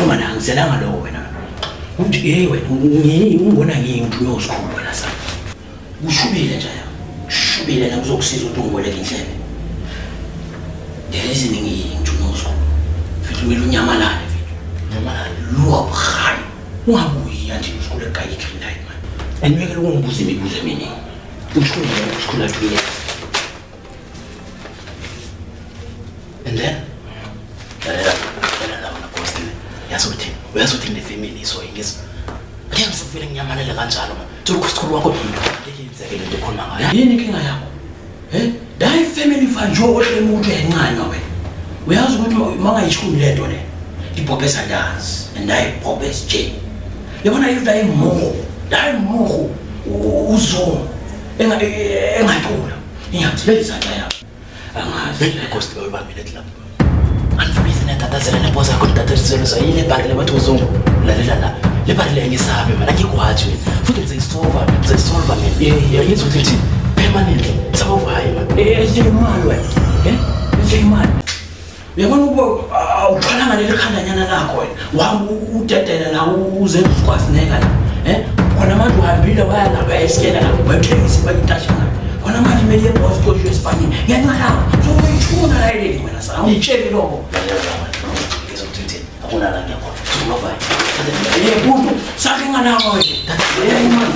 Uma na ngiselanga lo wena. Uthi hey wena ungibona ngiyinto yosikhulu wena sa. Ushubile nje. Ushubile la kuzokusiza ukuthi ungiboleke indlebe. Yazi ngiyinto yosikhulu. Futhi kumele unyamalale futhi. Nyamalale lo khaya. Ungabuyi anti usikole ekhaya ikhaya man. Anibekela ungibuze imibuzo eminingi. Ushubile usikole ekhaya. And then uyazothi ne-family so ingizwa ake ngisufile nginyamalele kanjalo tsokuthi isikhulu wakho ngiyenzeke lento ekhuluma ngayo yini inkinga yakho dayi family vanjo ohle umuntu encane wena uyazi ukuthi mangayishumi lento le ibhobhe sandazi and I bhobhe sje yabona if dayi moho uzo engathula ingathileza yakho angazi cost bayibambile lapho anifisa netatazela nepoza yakho ntatheriselo yile bhandi lebathi uzungu lalela la le bhandi le ngisabe mana ngikwathi futhi ngizoyisolva mina yayizwa ukuthi permanently sabawayi man imali wena imali uyabona ukuba awuqhalanga leli khandanyana lakho wena udedela la uze ukwasineka la khona manje uhambile waya lapha esikela la bayithengisa bayitashana khona manje mele yeboss kodwa eSpaniya ngiyancala so uyithuna la ile wena sa ngitshela lokho ngizokuthi akuna la ngiyakhona uzovaya yebo sakhe nganawo wena imali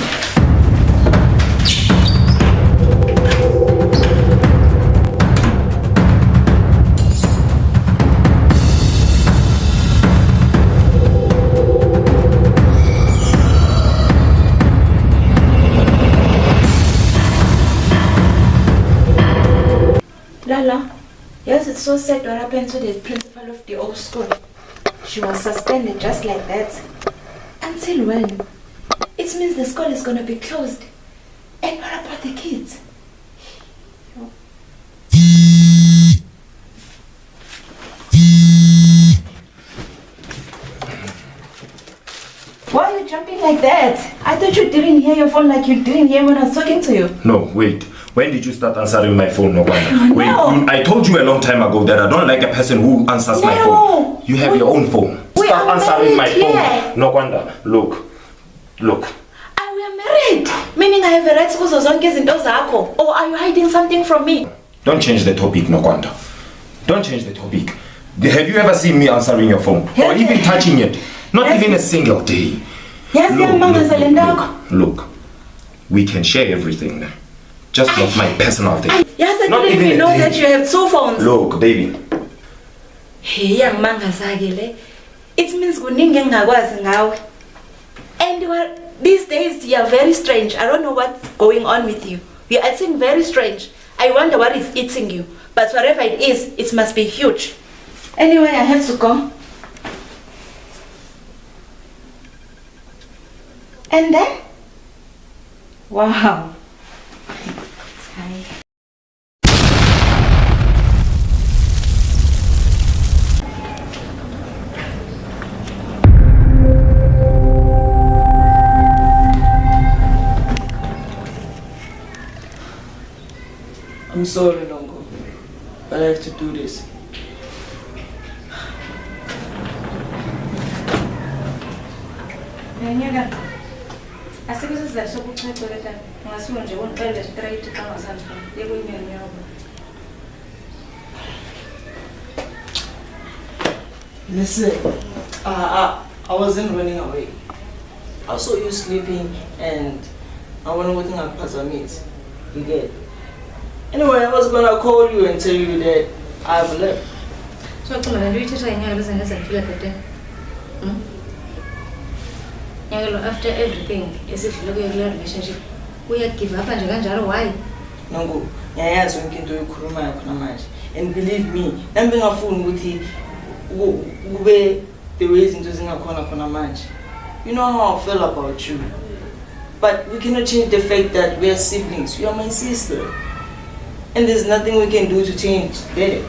Lala, yes, it's so sad what happened to the principal of the old school. She was suspended just like that. Until when? It means the school is going to be closed. And what about the kids? Why are you jumping like that? I thought you didn't hear your phone like you didn't hear when I was talking to you. No, wait. When did you start answering my phone, Nogwanda? No. Wait, I told you a long time ago that I don't like a person who answers my phone. You have your own phone. Stop answering my phone. Nogwanda, look. We are married. Meaning I have a right to go zonke izinto zakho. Or are you hiding something from me? Don't change the topic, Nogwanda. Don't change the topic. Have you ever seen me answering your phone? Or even touching it? Not even a single day. Yes, look. We can share everything. Just not my personal thing. Yes, I didn't even know that you have two phones. Look, baby. Hey, young man, it means kuningi engakwazi ngawe. And these days you are very strange. I don't know what's going on with you. You are acting very strange. I wonder what is eating you. But whatever it is, it must be huge. Anyway, I have to go. And then? Wow. Hi. I'm sorry, Nongo, but I have to do this. Listen, I wasn't running away. I saw you sleeping and I wasn't looking at Pazamiz. You get? Anyway, I was gonna call you and tell you that I've left. So come on, do you try and feel like that? After everything, is it look at your relationship? We have give up and why? Nongo, yeah, so you can do Kuruma. And believe me, I'm being a fool with it. Where the ways into a corner match. You know how I feel about you. But we cannot change the fact that we are siblings. You are my sister. And there's nothing we can do to change that.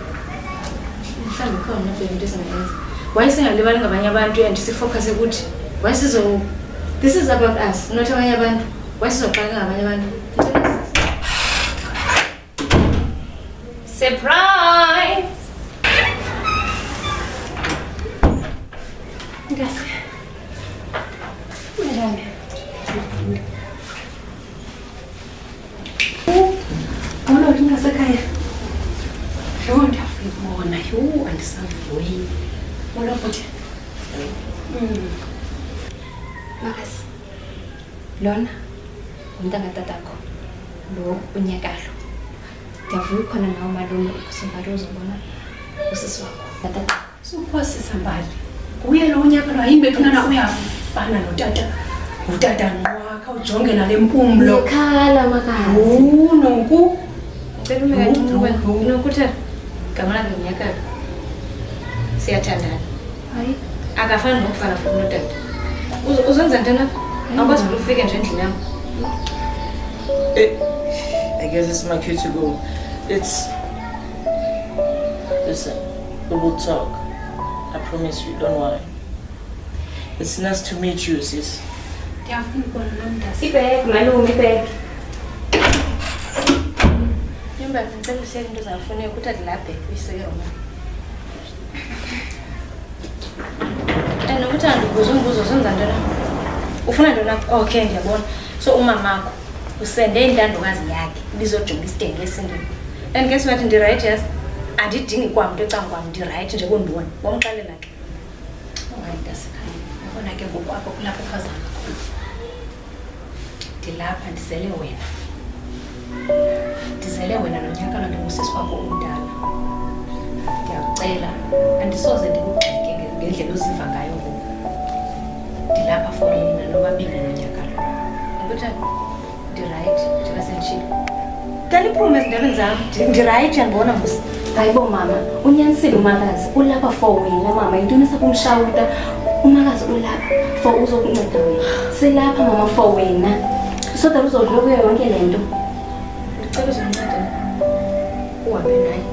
Why is it living about and to focus a good? Why is it this is about us, not a band. Why is it surprise? Nkosi. Unjani? Ngolo lingasekhaya. Ndiyafuna yho andisavuyi. Ngolo futhi. Makasi. Lona umntana tatakho. Lo unyakalo. Ndiyavuya khona nawe malume ukusumbala uzobona usisi wakho. Tata. Suphosisa mbali. Uye lo unyaka lo ayimbethunana uyafana notata. Utata ngwakha ujonge nale mpumlo. Ngikhala makazi. Noku. Ngicela umeka nokuthi gama lami unyakalo. Siyathandana. Hayi. Akafani nokufana futhi notata. Uzonza ntona? Awukwazi ukufika nje endlini yami. I guess it's my cue to go. Listen, we will talk. I promise you, don't worry. It's nice to meet you, sis. Ndiyafuna ukubona nomntasi. Ibhek malume ibhek. Yimba ngicela uhleli into zafuneka ukuthi adilaphe uyiseke Roma. Nokuthi andibuza umbuzo senza ntona. Ufuna ntona? Okay ndiyabona. So umamakho usende intandokazi yakhe lizojonga isidenge esindini. And guess what, ndi-right yes? Andidingi kwamntu ecangukwam, ndi-right nje kundibona. Wamxelela ke. Hayi ntasekhaya. Yabona ke ngokwakho kulapho phazama khona. Ndilapha ndizele wena. Ndizele wena nonyakalo ndingusisi wakho omdala. Ndiyakucela andisoze ndikugxeke ngendlela oziva ngayo ngoku. Ndilapha for yena nobabili nonyakalo. Ukuthi ndi-right njengoba senditshilo. Tell iphume ezindabeni zami. Ndi-right uyandibona mos. Hayibo mama, unyanisile umakazi. Ulapha for wena mama. Yintoni sakumshawuta? Umakazi ulapha for uzokunceda wena. Silapha mama for wena. So that uzodlula kuyo yonke lento. Ngicela uzonceda. Uhambe naye.